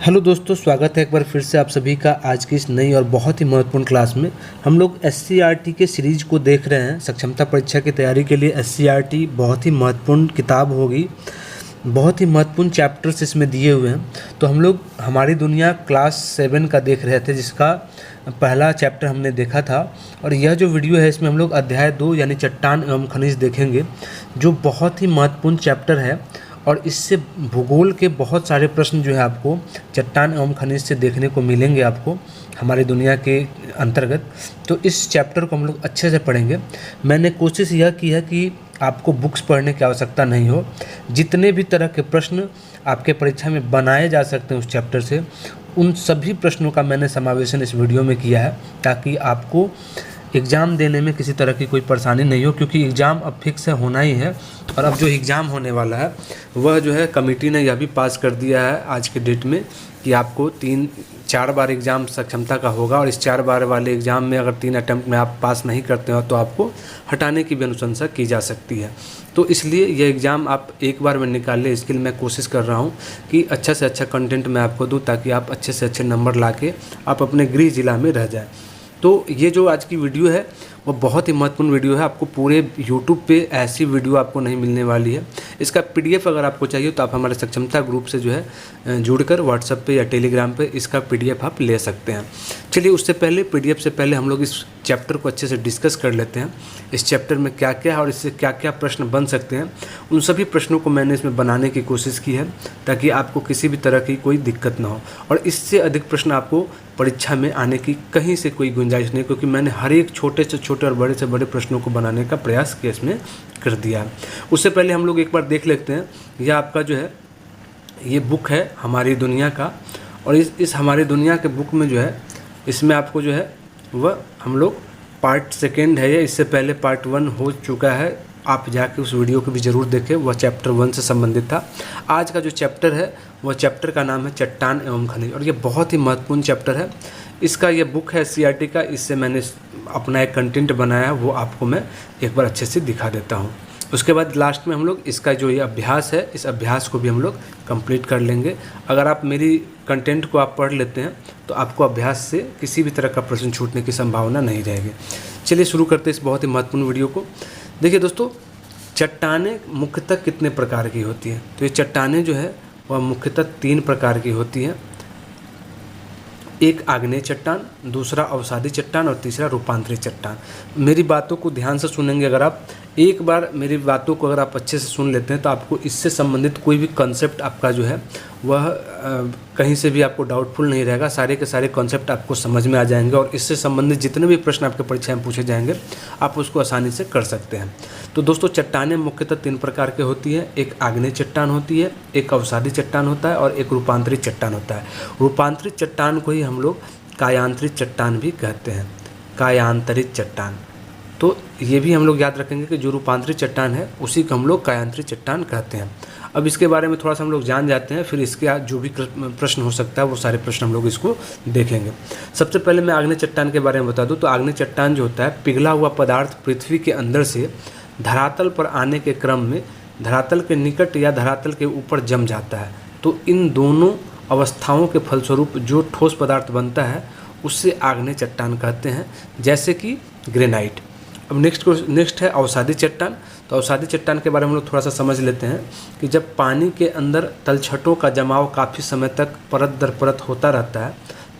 Hello दोस्तों, स्वागत है एक बार फिर से आप सभी का आज की इस नई और बहुत ही महत्वपूर्ण क्लास में। हम लोग एससीईआरटी के सीरीज को देख रहे हैं। सक्षमता परीक्षा की तैयारी के लिए एससीईआरटी बहुत ही महत्वपूर्ण किताब होगी, बहुत ही महत्वपूर्ण चैप्टर्स इसमें दिए हुए हैं। तो हम लोग हमारी दुनिया क्लास 7 का देख रहे थे, जिसका पहला चैप्टर हमने देखा था। और यह जो वीडियो है इसमें हम लोग अध्याय 2 यानी चट्टान एवं खनिज देखेंगे, जो बहुत ही महत्वपूर्ण चैप्टर है। और इससे भूगोल के बहुत सारे प्रश्न जो है आपको चट्टान एवं खनिज से देखने को मिलेंगे आपको हमारी दुनिया के अंतर्गत। तो इस चैप्टर को हम लोग अच्छे से पढ़ेंगे। मैंने कोशिश यह की है कि आपको बुक्स पढ़ने की आवश्यकता नहीं हो। जितने भी तरह के प्रश्न आपके परीक्षा में बनाए जा सकते हैं उस चैप्टर से, उन सभी प्रश्नों का मैंने समावेशन इस वीडियो में किया है, ताकि आपको एग्ज़ाम देने में किसी तरह की कोई परेशानी नहीं हो। क्योंकि एग्ज़ाम अब फिक्स है, होना ही है। और अब जो एग्ज़ाम होने वाला है वह जो है कमेटी ने यह भी पास कर दिया है आज के डेट में कि आपको 3-4 बार एग्ज़ाम सक्षमता का होगा। और इस 4 बार वाले एग्ज़ाम में अगर 3 अटैम्प्ट में आप पास नहीं करते हो तो आपको हटाने की भी अनुशंसा की जा सकती है। तो इसलिए यह एग्ज़ाम आप एक बार में निकाल ले, इसके लिए मैं कोशिश कर रहा हूँ कि अच्छा से अच्छा कंटेंट मैं आपको दूँ, ताकि आप अच्छे से अच्छे नंबर ला के आप अपने गृह जिला में रह जाए। तो ये जो आज की वीडियो है वो बहुत ही महत्वपूर्ण वीडियो है। आपको पूरे YouTube पे ऐसी वीडियो आपको नहीं मिलने वाली है। इसका PDF अगर आपको चाहिए तो आप हमारे सक्षमता ग्रुप से जो है जुड़कर व्हाट्सएप पे या टेलीग्राम पे इसका PDF आप ले सकते हैं। चलिए, उससे पहले PDF से पहले हम लोग इस चैप्टर को अच्छे से डिस्कस कर लेते हैं। इस चैप्टर में क्या क्या है और इससे क्या क्या प्रश्न बन सकते हैं, उन सभी प्रश्नों को मैंने इसमें बनाने की कोशिश की है, ताकि आपको किसी भी तरह की कोई दिक्कत ना हो। और इससे अधिक प्रश्न आपको परीक्षा में आने की कहीं से कोई गुंजाइश नहीं, क्योंकि मैंने हर एक छोटे से छोटे और बड़े से बड़े प्रश्नों को बनाने का प्रयास किया इसमें कर दिया है। उससे पहले हम लोग एक बार देख लेते हैं, यह आपका जो है ये बुक है हमारी दुनिया का। और इस हमारी दुनिया के बुक में जो है इसमें आपको जो है वह हम लोग पार्ट 2 है, या इससे पहले पार्ट 1 हो चुका है। आप जाके उस वीडियो को भी ज़रूर देखें, वह चैप्टर 1 से संबंधित था। आज का जो चैप्टर है वह चैप्टर का नाम है चट्टान एवं खनिज, और ये बहुत ही महत्वपूर्ण चैप्टर है। इसका ये बुक है एससीईआरटी का, इससे मैंने अपना एक कंटेंट बनाया, वो आपको मैं एक बार अच्छे से दिखा देता हूँ। उसके बाद लास्ट में हम लोग इसका जो ये अभ्यास है, इस अभ्यास को भी हम लोग कंप्लीट कर लेंगे। अगर आप मेरी कंटेंट को आप पढ़ लेते हैं तो आपको अभ्यास से किसी भी तरह का प्रश्न छूटने की संभावना नहीं रहेगी। चलिए शुरू करते हैं इस बहुत ही महत्वपूर्ण वीडियो को। देखिए दोस्तों, चट्टानें मुख्यतः कितने प्रकार की होती हैं? तो ये चट्टानें जो है वह मुख्यतः 3 प्रकार की होती हैं। एक आग्नेय चट्टान, दूसरा अवसादी चट्टान और तीसरा रूपांतरित चट्टान। मेरी बातों को ध्यान से सुनेंगे। अगर आप एक बार मेरी बातों को अगर आप अच्छे से सुन लेते हैं तो आपको इससे संबंधित कोई भी कॉन्सेप्ट आपका जो है वह कहीं से भी आपको डाउटफुल नहीं रहेगा। सारे के सारे कॉन्सेप्ट आपको समझ में आ जाएंगे, और इससे संबंधित जितने भी प्रश्न आपके परीक्षा में पूछे जाएंगे आप उसको आसानी से कर सकते हैं। तो दोस्तों, चट्टानें मुख्यतः 3 प्रकार की होती है। एक आग्नेय चट्टान होती है, एक अवसादी चट्टान होता है, और एक रूपांतरित चट्टान होता है। रूपांतरित चट्टान को ही हम लोग कायांतरित चट्टान भी कहते हैं, कायांतरित चट्टान। तो ये भी हम लोग याद रखेंगे कि जो रूपांतरित चट्टान है उसी को हम लोग कायांतरित चट्टान कहते हैं। अब इसके बारे में थोड़ा सा हम लोग जान जाते हैं, फिर इसके आज जो भी प्रश्न हो सकता है वो सारे प्रश्न हम लोग इसको देखेंगे। सबसे पहले मैं आग्नेय चट्टान के बारे में बता दूं तो आग्नेय चट्टान जो होता है, पिघला हुआ पदार्थ पृथ्वी के अंदर से धरातल पर आने के क्रम में धरातल के निकट या धरातल के ऊपर जम जाता है। तो इन दोनों अवस्थाओं के फलस्वरूप जो ठोस पदार्थ बनता है उससे आग्नेय चट्टान कहते हैं, जैसे कि ग्रेनाइट। अब नेक्स्ट है अवसादी चट्टान। तो अवसादी चट्टान के बारे में हम लोग थोड़ा सा समझ लेते हैं कि जब पानी के अंदर तलछटों का जमाव काफ़ी समय तक परत दर परत होता रहता है,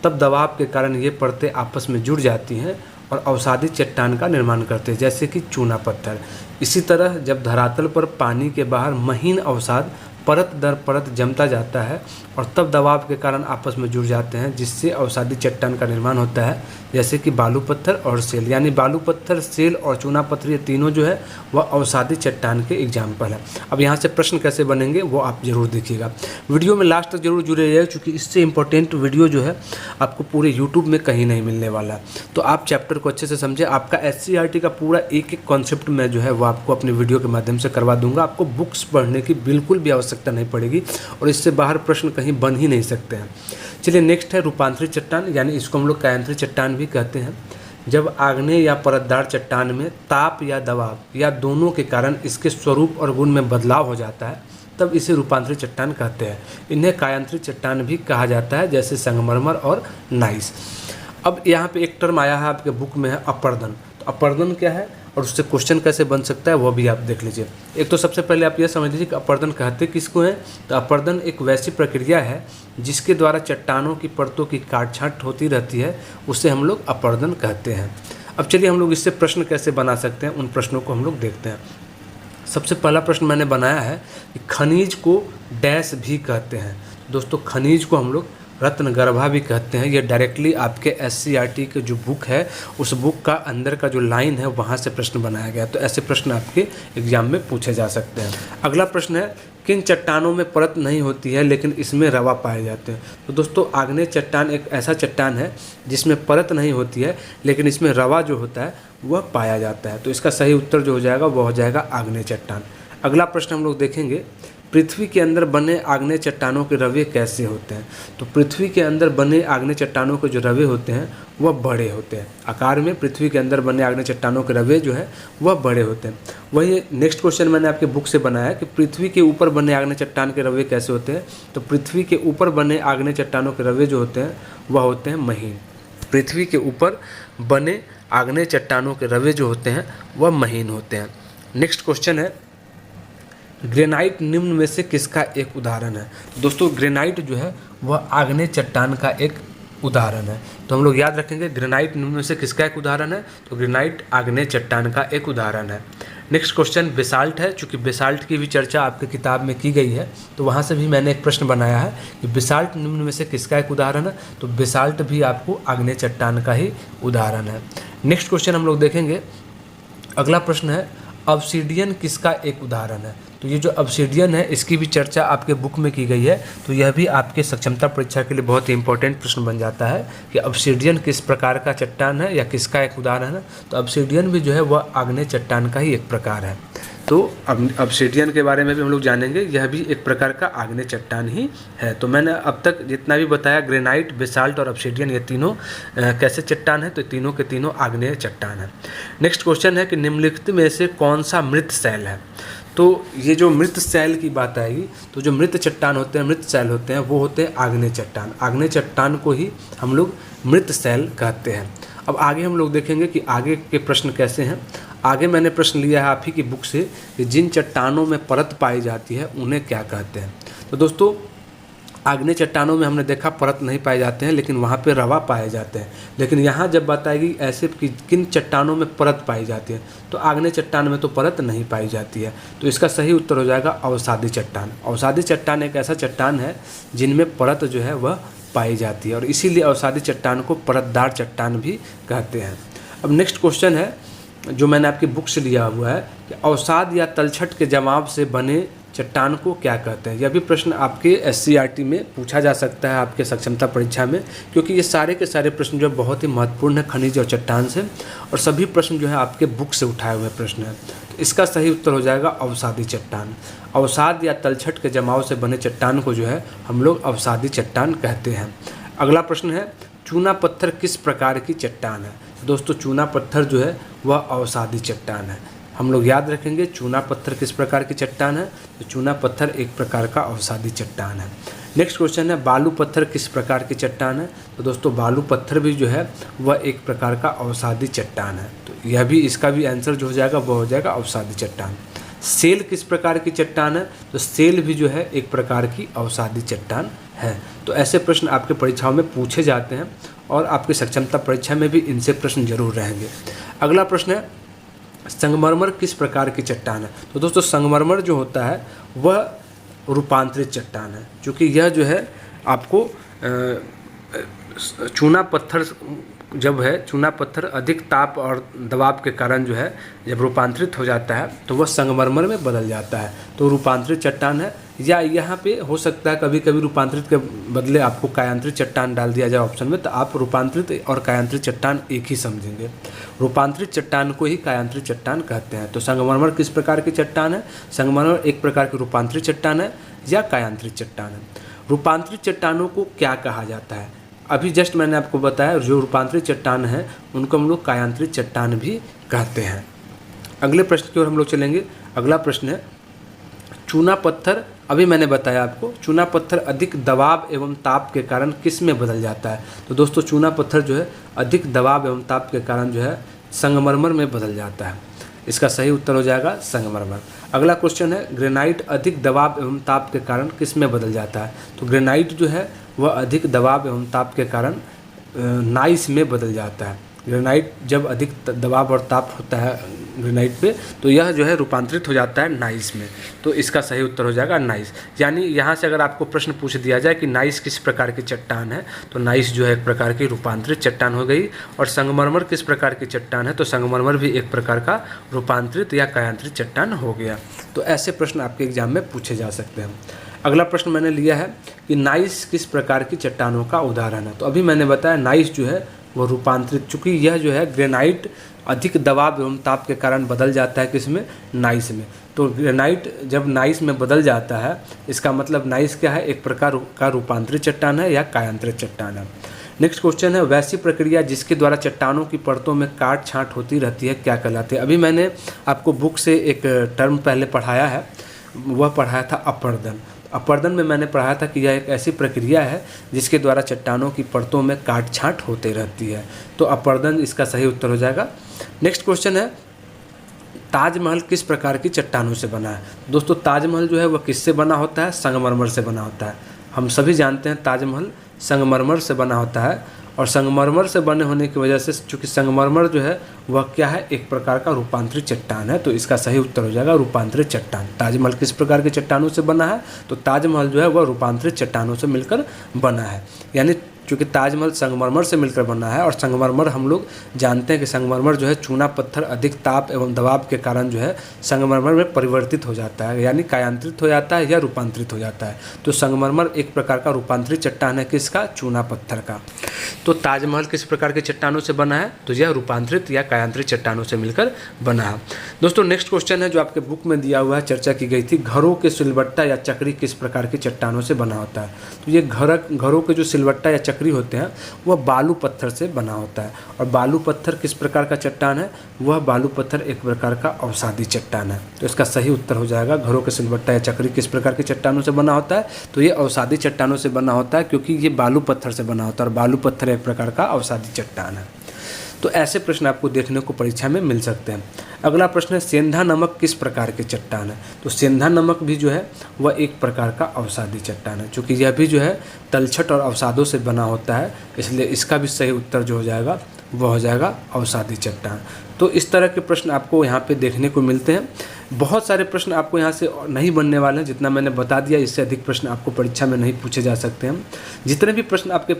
तब दबाव के कारण ये परतें आपस में जुड़ जाती हैं और अवसादी चट्टान का निर्माण करते हैं, जैसे कि चूना पत्थर। इसी तरह जब धरातल पर पानी के बाहर महीन अवसाद परत दर परत जमता जाता है और तब दबाव के कारण आपस में जुड़ जाते हैं, जिससे अवसादी चट्टान का निर्माण होता है, जैसे कि बालू पत्थर और सेल। यानी बालू पत्थर, सेल और चूना पत्थर, ये तीनों जो है वह अवसादी चट्टान के एग्जाम्पल है। अब यहाँ से प्रश्न कैसे बनेंगे वो आप जरूर देखिएगा। वीडियो में लास्ट तक जरूर जुड़े रहिए, क्योंकि इससे इंपॉर्टेंट वीडियो जो है आपको पूरे यूट्यूब में कहीं नहीं मिलने वाला है। तो आप चैप्टर को अच्छे से समझे। आपका एससीईआरटी का पूरा एक एक कॉन्सेप्ट में जो है वो आपको अपने वीडियो के माध्यम से करवा दूंगा। आपको बुक्स पढ़ने की बिल्कुल भी आवश्यकता नहीं पड़ेगी, और इससे बाहर प्रश्न कहीं बन ही नहीं सकते हैं। चलिए नेक्स्ट है रूपांतरित चट्टान, यानी इसको हम लोग कायांतरित चट्टान भी कहते हैं। जब आग्नेय या परतदार चट्टान में ताप या दबाव या दोनों के कारण इसके स्वरूप और गुण में बदलाव हो जाता है, तब इसे रूपांतरित चट्टान कहते हैं। इन्हें कायांतरित चट्टान भी कहा जाता है, जैसे संगमरमर और नाइस। अब यहाँ पे एक टर्म आया है आपके बुक में है अपर्दन। तो अपर्दन क्या है और उससे क्वेश्चन कैसे बन सकता है वो भी आप देख लीजिए। एक तो सबसे पहले आप यह समझ लीजिए कि अपर्दन कहते किसको हैं। तो अपर्दन एक वैसी प्रक्रिया है जिसके द्वारा चट्टानों की परतों की काट छांट होती रहती है, उसे हम लोग अपर्दन कहते हैं। अब चलिए हम लोग इससे प्रश्न कैसे बना सकते हैं, उन प्रश्नों को हम लोग देखते हैं। सबसे पहला प्रश्न मैंने बनाया है कि खनिज को डैश भी कहते हैं। दोस्तों खनिज को हम लोग रत्नगर्भा भी कहते हैं। ये डायरेक्टली आपके SCERT के जो बुक है उस बुक का अंदर का जो लाइन है वहाँ से प्रश्न बनाया गया। तो ऐसे प्रश्न आपके एग्जाम में पूछे जा सकते हैं। अगला प्रश्न है किन चट्टानों में परत नहीं होती है लेकिन इसमें रवा पाए जाते हैं। तो दोस्तों आग्नेय चट्टान एक ऐसा चट्टान है जिसमें परत नहीं होती है लेकिन इसमें रवा जो होता है वह पाया जाता है। तो इसका सही उत्तर जो हो जाएगा वह हो जाएगा आग्नेय चट्टान। अगला प्रश्न हम लोग देखेंगे पृथ्वी के अंदर बने आग्नेय चट्टानों के रवे कैसे होते हैं। तो पृथ्वी के अंदर बने आग्नेय चट्टानों के जो रवे होते हैं वह बड़े होते हैं। आकार में पृथ्वी के अंदर बने आग्नेय चट्टानों के रवे जो है वह बड़े होते हैं। वही नेक्स्ट क्वेश्चन मैंने आपके बुक से बनाया कि पृथ्वी के ऊपर बने आग्नेय चट्टान के रवे कैसे होते हैं। तो पृथ्वी के ऊपर बने आग्नेय चट्टानों के रवे जो होते हैं वह होते हैं महीन। पृथ्वी के ऊपर बने आग्नेय चट्टानों के रवे जो होते हैं वह महीन होते हैं। नेक्स्ट क्वेश्चन है ग्रेनाइट निम्न में से किसका एक उदाहरण है। दोस्तों ग्रेनाइट जो है वह आग्नेय चट्टान का एक उदाहरण है। तो हम लोग याद रखेंगे ग्रेनाइट निम्न में से किसका एक उदाहरण है। तो ग्रेनाइट आग्नेय चट्टान का एक उदाहरण है। नेक्स्ट क्वेश्चन बेसाल्ट है। चूँकि बेसाल्ट की भी चर्चा आपकी किताब में की गई है तो वहाँ से भी मैंने एक प्रश्न बनाया है कि बेसाल्ट निम्न में से किसका एक उदाहरण है। तो बेसाल्ट भी आपको आग्नेय चट्टान का ही उदाहरण है। नेक्स्ट क्वेश्चन हम लोग देखेंगे। अगला प्रश्न है ऑब्सीडियन किसका एक उदाहरण है। तो ये जो ऑब्सीडियन है इसकी भी चर्चा आपके बुक में की गई है। तो यह भी आपके सक्षमता परीक्षा के लिए बहुत ही इंपॉर्टेंट प्रश्न बन जाता है कि ऑब्सीडियन किस प्रकार का चट्टान है या किसका एक उदाहरण है। तो ऑब्सीडियन भी जो है वह आग्नेय चट्टान का ही एक प्रकार है। तो ऑब्सीडियन के बारे में भी हम लोग जानेंगे। यह भी एक प्रकार का आग्नेय चट्टान ही है। तो मैंने अब तक जितना भी बताया ग्रेनाइट, बेसाल्ट और ऑब्सीडियन ये तीनों कैसे चट्टान है। तो तीनों के तीनों आग्नेय चट्टान है। नेक्स्ट क्वेश्चन है कि निम्नलिखित में से कौन सा मृत शैल है। तो ये जो मृत शैल की बात आएगी तो जो मृत चट्टान होते हैं, मृत शैल होते हैं वो होते हैं आग्नेय चट्टान। आग्नेय चट्टान को ही हम लोग मृत शैल कहते हैं। अब आगे हम लोग देखेंगे कि आगे के प्रश्न कैसे हैं। आगे मैंने प्रश्न लिया है आप ही की बुक से कि जिन चट्टानों में परत पाई जाती है उन्हें क्या कहते हैं। तो दोस्तों आग्नेय चट्टानों में हमने देखा परत नहीं पाए जाते हैं लेकिन वहाँ पे रवा पाए जाते हैं। लेकिन यहाँ जब बात आएगी ऐसे कि किन चट्टानों में परत पाई जाती है तो आग्नेय चट्टान में तो परत नहीं पाई जाती है। तो इसका सही उत्तर हो जाएगा अवसादी चट्टान। अवसादी चट्टान एक ऐसा चट्टान है जिनमें परत जो है वह पाई जाती है और इसीलिए अवसादी चट्टान को परतदार चट्टान भी कहते हैं। अब नेक्स्ट क्वेश्चन है जो मैंने आपकी बुक से लिया हुआ है कि अवसाद या तलछट के जमाव से बने चट्टान को क्या कहते हैं। यह भी प्रश्न आपके SCERT में पूछा जा सकता है आपके सक्षमता परीक्षा में, क्योंकि ये सारे के सारे प्रश्न जो बहुत ही महत्वपूर्ण है खनिज और चट्टान से, और सभी प्रश्न जो है आपके बुक से उठाए हुए प्रश्न हैं। तो इसका सही उत्तर हो जाएगा अवसादी चट्टान। अवसाद या तलछट के जमाव से बने चट्टान को जो है हम लोग अवसादी चट्टान कहते हैं। अगला प्रश्न है चूना पत्थर किस प्रकार की चट्टान है। दोस्तों चूना पत्थर जो है वह अवसादी चट्टान है। हम लोग याद रखेंगे चूना पत्थर किस प्रकार की चट्टान है। तो चूना पत्थर एक प्रकार का अवसादी चट्टान है। नेक्स्ट क्वेश्चन है बालू पत्थर किस प्रकार की चट्टान है। तो दोस्तों बालू पत्थर भी जो है वह एक प्रकार का अवसादी चट्टान है। तो यह भी इसका भी आंसर जो हो जाएगा वह हो जाएगा अवसादी चट्टान। सेल किस प्रकार की चट्टान है। तो सेल भी जो है एक प्रकार की अवसादी चट्टान है। तो ऐसे प्रश्न आपके परीक्षाओं में पूछे जाते हैं और आपकी सक्षमता परीक्षा में भी इनसे प्रश्न जरूर रहेंगे। अगला प्रश्न है संगमरमर किस प्रकार की चट्टान है। तो दोस्तों संगमरमर जो होता है वह रूपांतरित चट्टान है, क्योंकि यह जो है आपको चूना पत्थर जब है चूना पत्थर अधिक ताप और दबाव के कारण जो है जब रूपांतरित हो जाता है तो वह संगमरमर में बदल जाता है। तो रूपांतरित चट्टान है। या यहाँ पे हो सकता है कभी कभी रूपांतरित के बदले आपको कायांतरित चट्टान डाल दिया जाए ऑप्शन में, तो आप रूपांतरित और कायांतरित चट्टान एक ही समझेंगे। रूपांतरित चट्टान को ही कायांतरित चट्टान कहते हैं। तो संगमरमर किस प्रकार की चट्टान है। संगमरमर एक प्रकार की रूपांतरित चट्टान है या कायांतरित चट्टान है। रूपांतरित चट्टानों को क्या कहा जाता है। अभी जस्ट मैंने आपको बताया जो रूपांतरित चट्टान है उनको हम लोग कायांतरित चट्टान भी कहते हैं। अगले प्रश्न की ओर हम लोग चलेंगे। अगला प्रश्न है चूना पत्थर अभी मैंने बताया आपको चूना पत्थर अधिक दबाव एवं ताप के कारण किस में बदल जाता है। तो दोस्तों चूना पत्थर जो है अधिक दबाव एवं ताप के कारण जो है संगमरमर में बदल जाता है। इसका सही उत्तर हो जाएगा संगमरमर। अगला क्वेश्चन है ग्रेनाइट अधिक दबाव एवं ताप के कारण किस में बदल जाता है। तो ग्रेनाइट जो है वह अधिक दबाव एवं ताप के कारण नाइस में बदल जाता है। ग्रेनाइट जब अधिक दबाव और ताप होता है ग्रेनाइट पे तो यह जो है रूपांतरित हो जाता है नाइस में। तो इसका सही उत्तर हो जाएगा नाइस। यानी यहाँ से अगर आपको प्रश्न पूछ दिया जाए कि नाइस किस प्रकार की चट्टान है तो नाइस जो है एक प्रकार की रूपांतरित चट्टान हो गई, और संगमरमर किस प्रकार की चट्टान है तो संगमरमर भी एक प्रकार का रूपांतरित या कायांतरित चट्टान हो गया। तो ऐसे प्रश्न आपके एग्जाम में पूछे जा सकते हैं। अगला प्रश्न मैंने लिया है कि नाइस किस प्रकार की चट्टानों का उदाहरण है। तो अभी मैंने बताया नाइस जो है वो रूपांतरित, चूँकि यह जो है ग्रेनाइट अधिक दबाव एवं ताप के कारण बदल जाता है किसमें, नाइस में। तो ग्रेनाइट जब नाइस में बदल जाता है इसका मतलब नाइस क्या है, एक प्रकार का रूपांतरित चट्टान है या कायांतरित चट्टान है। नेक्स्ट क्वेश्चन है वैसी प्रक्रिया जिसके द्वारा चट्टानों की परतों में काट छांट होती रहती है क्या कहलाती है। अभी मैंने आपको बुक से एक टर्म पहले पढ़ाया है, वह पढ़ाया था अपर्दन। अपर्दन में मैंने पढ़ा था कि यह एक ऐसी प्रक्रिया है जिसके द्वारा चट्टानों की परतों में काट छांट होते रहती है। तो अपर्दन इसका सही उत्तर हो जाएगा। नेक्स्ट क्वेश्चन है ताजमहल किस प्रकार की चट्टानों से बना है। दोस्तों ताजमहल जो है वह किससे बना होता है, संगमरमर से बना होता है। हम सभी जानते हैं ताजमहल संगमरमर से बना होता है, और संगमरमर से बने होने की वजह से चूँकि संगमरमर जो है वह क्या है, एक प्रकार का रूपांतरित चट्टान है। तो इसका सही उत्तर हो जाएगा रूपांतरित चट्टान। ताजमहल किस प्रकार के चट्टानों से बना है तो ताजमहल जो है वह रूपांतरित चट्टानों से मिलकर बना है। यानी क्योंकि ताजमहल संगमरमर से मिलकर बना है, और संगमरमर हम लोग जानते हैं कि संगमरमर जो है चूना पत्थर अधिक ताप एवं दबाव के कारण जो है संगमरमर में परिवर्तित हो जाता है, यानी कायांतरित हो जाता है या रूपांतरित हो जाता है। तो संगमरमर एक प्रकार का रूपांतरित चट्टान है किसका, चूना पत्थर का। तो ताजमहल किस प्रकार के चट्टानों से बना है तो यह रूपांतरित या कायांतरित चट्टानों से मिलकर बना है। दोस्तों नेक्स्ट क्वेश्चन है जो आपके बुक में दिया हुआ है, चर्चा की गई थी, घरों के सिलवट्टा या चक्री किस प्रकार की चट्टानों से बना होता है। तो ये घरों के जो सिलवट्टा या चक्री होते हैं वह बालू पत्थर से बना होता है, और बालू पत्थर किस प्रकार का चट्टान है, वह बालू पत्थर एक प्रकार का अवसादी चट्टान है। तो इसका सही उत्तर हो जाएगा घरों के सिलवट्टा या चक्री किस प्रकार की चट्टानों से बना होता है तो ये अवसादी चट्टानों से बना होता है, क्योंकि ये बालू पत्थर से बना होता है, और बालू पत्थर एक प्रकार का अवसादी चट्टान है। तो ऐसे प्रश्न आपको देखने को परीक्षा में मिल सकते हैं। अगला प्रश्न है सेंधा नमक किस प्रकार के चट्टान है। तो सेंधा नमक भी जो है वह एक प्रकार का अवसादी चट्टान है, क्योंकि यह भी जो है तलछट और अवसादों से बना होता है, इसलिए इसका भी सही उत्तर जो हो जाएगा वह हो जाएगा अवसादी चट्टान। तो इस तरह के प्रश्न आपको यहाँ पे देखने को मिलते हैं। बहुत सारे प्रश्न आपको यहाँ से नहीं बनने वाले हैं, जितना मैंने बता दिया इससे अधिक प्रश्न आपको परीक्षा में नहीं पूछे जा सकते हैं। जितने भी प्रश्न आपके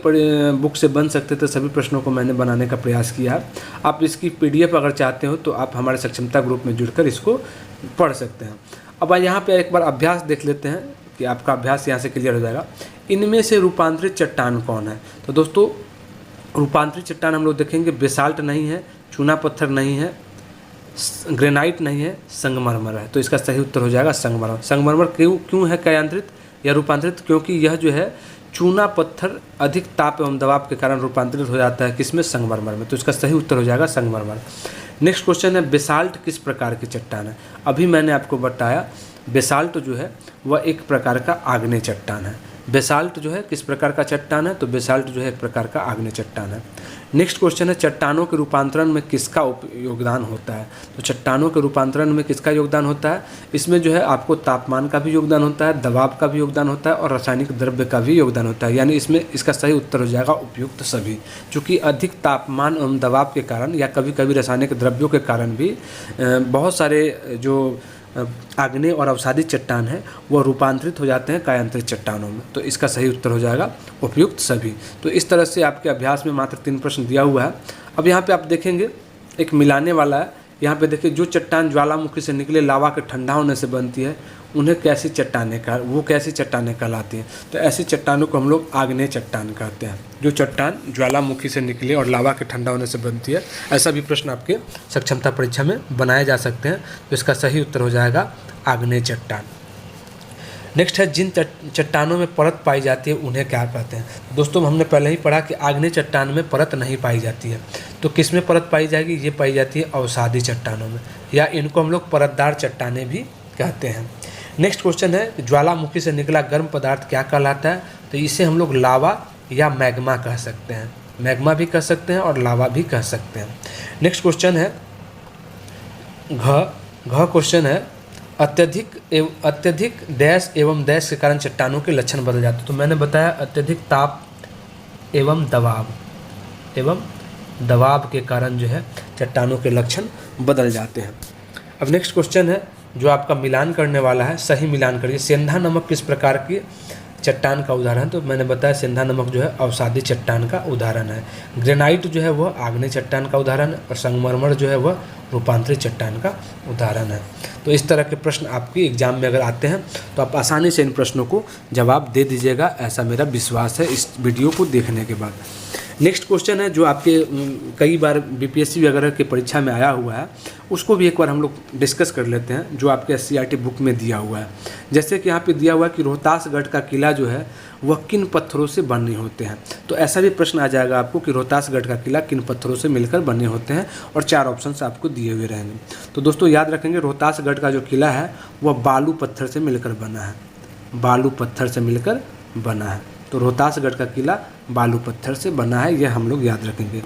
बुक से बन सकते थे सभी प्रश्नों को मैंने बनाने का प्रयास किया है। आप इसकी PDF अगर चाहते हो तो आप हमारे सक्षमता ग्रुप में जुड़कर इसको पढ़ सकते हैं। अब यहाँ पर एक बार अभ्यास देख लेते हैं कि आपका अभ्यास यहाँ से क्लियर हो जाएगा। इनमें से रूपांतरित चट्टान कौन है। तो दोस्तों रूपांतरित चट्टान हम लोग देखेंगे बेसाल्ट नहीं है, चूना पत्थर नहीं है, ग्रेनाइट नहीं है, संगमरमर है। तो इसका सही उत्तर हो जाएगा संगमरमर। संगमरमर क्यों है कायांतरित या रूपांतरित, क्योंकि यह जो है चूना पत्थर अधिक ताप एवं दबाव के कारण रूपांतरित हो जाता है किसमें, संगमरमर में। तो इसका सही उत्तर हो जाएगा संगमरमर। नेक्स्ट क्वेश्चन है बेसाल्ट किस प्रकार की चट्टान है। अभी मैंने आपको बताया बेसाल्ट जो है वह एक प्रकार का आग्नेय चट्टान है। बेसाल्ट जो है किस प्रकार का चट्टान है तो बेसाल्ट जो है एक प्रकार का आग्नेय चट्टान है। नेक्स्ट क्वेश्चन है चट्टानों के रूपांतरण में किसका योगदान होता है। तो चट्टानों के रूपांतरण में किसका योगदान होता है, इसमें जो है आपको तापमान का भी योगदान होता है, दबाव का भी योगदान होता है, और रासायनिक द्रव्य का भी योगदान होता है। यानी इसमें इसका सही उत्तर हो जाएगा उपयुक्त सभी। चूँकि अधिक तापमान एवं दबाव के कारण या कभी कभी रासायनिक द्रव्यों के कारण भी बहुत सारे जो आग्नेय और अवसादी चट्टान है वह रूपांतरित हो जाते हैं कायांतरित चट्टानों में। तो इसका सही उत्तर हो जाएगा उपयुक्त सभी। तो इस तरह से आपके अभ्यास में मात्र 3 प्रश्न दिया हुआ है। अब यहाँ पे आप देखेंगे एक मिलाने वाला है। यहाँ पे देखिए जो चट्टान ज्वालामुखी से निकले लावा के ठंडा होने से बनती है उन्हें कैसी चट्टानें कहलाती हैं। तो ऐसी चट्टानों को हम लोग आग्नेय चट्टान कहते हैं, जो चट्टान ज्वालामुखी से निकले और लावा के ठंडा होने से बनती है। ऐसा भी प्रश्न आपके सक्षमता परीक्षा में बनाए जा सकते हैं। तो इसका सही उत्तर हो जाएगा आग्नेय चट्टान। नेक्स्ट है जिन चट्टानों में परत पाई जाती है उन्हें क्या कहते हैं। दोस्तों हमने पहले ही पढ़ा कि आग्नेय चट्टान में परत नहीं पाई जाती है, तो किस में परत पाई जाएगी, ये पाई जाती है अवसादी चट्टानों में, या इनको हम लोग परतदार चट्टानें भी कहते हैं। नेक्स्ट क्वेश्चन है कि ज्वालामुखी से निकला गर्म पदार्थ क्या कहलाता है? तो इसे हम लोग लावा या मैग्मा कह सकते हैं। मैग्मा भी कह सकते हैं और लावा भी कह सकते हैं। नेक्स्ट क्वेश्चन है घ क्वेश्चन है अत्यधिक डैश एवं डैश के कारण चट्टानों के लक्षण बदल जाते हैं। तो मैंने बताया अत्यधिक ताप एवं दबाव के कारण जो है चट्टानों के लक्षण बदल जाते हैं। अब नेक्स्ट क्वेश्चन है जो आपका मिलान करने वाला है, सही मिलान करिए। सेंधा नमक किस प्रकार की चट्टान का उदाहरण? तो मैंने बताया सेंधा नमक जो है अवसादी चट्टान का उदाहरण है। ग्रेनाइट जो है वह आग्नेय चट्टान का उदाहरण है और संगमरमर जो है वह रूपांतरित चट्टान का उदाहरण है। तो इस तरह के प्रश्न आपकी एग्जाम में अगर आते हैं तो आप आसानी से इन प्रश्नों को जवाब दे दीजिएगा, ऐसा मेरा विश्वास है इस वीडियो को देखने के बाद। नेक्स्ट क्वेश्चन है जो आपके कई बार बीपीएससी वगैरह की परीक्षा में आया हुआ है, उसको भी एक बार हम लोग डिस्कस कर लेते हैं, जो आपके एससीईआरटी बुक में दिया हुआ है। जैसे कि यहाँ पे दिया हुआ है कि रोहतासगढ़ का किला जो है वह किन पत्थरों से बने होते हैं। तो ऐसा भी प्रश्न आ जाएगा आपको कि रोहतासगढ़ का किला किन पत्थरों से मिलकर बने होते हैं, और 4 ऑप्शंस आपको दिए हुए रहेंगे। तो दोस्तों याद रखेंगे, रोहतासगढ़ का जो किला है वह बालू पत्थर से मिलकर बना है, बालू पत्थर से मिलकर बना है। तो रोहतासगढ़ का किला बालू पत्थर से बना है, यह हम लोग याद रखेंगे।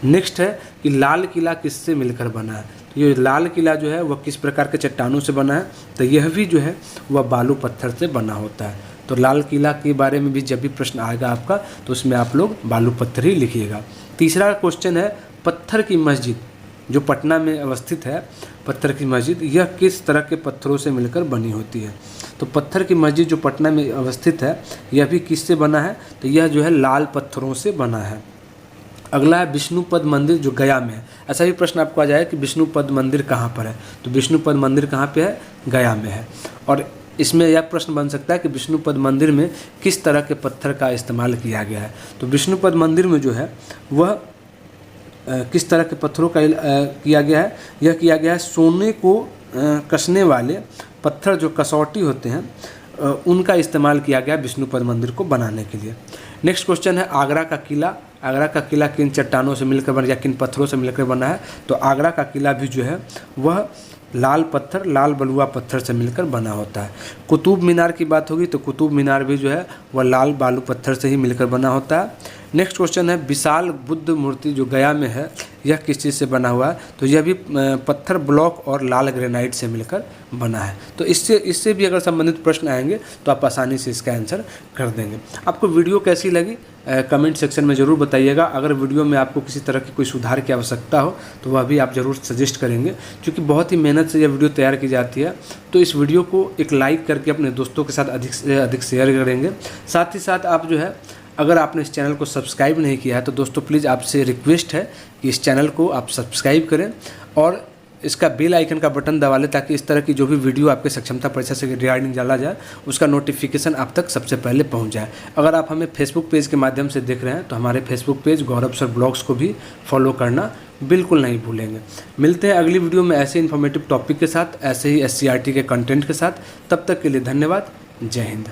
नेक्स्ट है कि लाल किला किससे मिलकर बना है। तो ये लाल किला जो है वह किस प्रकार के चट्टानों से बना है? तो यह भी जो है वह बालू पत्थर से बना होता है। तो लाल किला के बारे में भी जब भी प्रश्न आएगा आपका तो उसमें आप लोग बालू पत्थर ही लिखिएगा। तीसरा क्वेश्चन है पत्थर की मस्जिद जो पटना में अवस्थित है, पत्थर की मस्जिद, यह किस तरह के पत्थरों से मिलकर बनी होती है? तो पत्थर की मस्जिद जो पटना में अवस्थित है यह भी किससे बना है? तो यह जो है लाल पत्थरों से बना है। अगला है विष्णुपद मंदिर जो गया में है। ऐसा भी प्रश्न आपको आ जाए कि विष्णुपद मंदिर कहाँ पर है? तो विष्णुपद मंदिर कहाँ पे है? गया में है। और इसमें यह प्रश्न बन सकता है कि विष्णुपद मंदिर में किस तरह के पत्थर का इस्तेमाल किया गया है? तो विष्णुपद मंदिर में जो है वह किस तरह के पत्थरों का किया गया है? यह किया गया है सोने को कसने वाले पत्थर जो कसौटी होते हैं उनका इस्तेमाल किया गया विष्णुपद मंदिर को बनाने के लिए। नेक्स्ट क्वेश्चन है आगरा का किला। आगरा का किला किन चट्टानों से मिलकर बना या किन पत्थरों से मिलकर बना है? तो आगरा का किला भी जो है वह लाल पत्थर, लाल बलुआ पत्थर से मिलकर बना होता है। कुतुब मीनार की बात होगी तो कुतुब मीनार भी जो है वह लाल बालू पत्थर से ही मिलकर बना होता है। नेक्स्ट क्वेश्चन है विशाल बुद्ध मूर्ति जो गया में है यह किस चीज़ से बना हुआ है? तो यह भी पत्थर ब्लॉक और लाल ग्रेनाइट से मिलकर बना है। तो इससे भी अगर संबंधित प्रश्न आएंगे तो आप आसानी से इसका आंसर कर देंगे। आपको वीडियो कैसी लगी कमेंट सेक्शन में ज़रूर बताइएगा। अगर वीडियो में आपको किसी तरह की कोई सुधार की आवश्यकता हो तो वह भी आप ज़रूर सजेस्ट करेंगे, क्योंकि बहुत ही मेहनत से यह वीडियो तैयार की जाती है। तो इस वीडियो को एक लाइक करके अपने दोस्तों के साथ अधिक से अधिक शेयर करेंगे। साथ ही साथ आप जो है अगर आपने इस चैनल को सब्सक्राइब नहीं किया है तो दोस्तों प्लीज़ आपसे रिक्वेस्ट है कि इस चैनल को आप सब्सक्राइब करें और इसका बेल आइकन का बटन दबा लें, ताकि इस तरह की जो भी वीडियो आपके सक्षमता परीक्षा से रिगार्डिंग डाला जाए उसका नोटिफिकेशन आप तक सबसे पहले पहुंच जाए। अगर आप हमें फेसबुक पेज के माध्यम से देख रहे हैं तो हमारे फेसबुक पेज गौरव सर ब्लॉग्स को भी फॉलो करना बिल्कुल नहीं भूलेंगे। मिलते हैं अगली वीडियो में ऐसे इन्फॉर्मेटिव टॉपिक के साथ, ऐसे ही एससीईआरटी के कंटेंट के साथ। तब तक के लिए धन्यवाद। जय हिंद।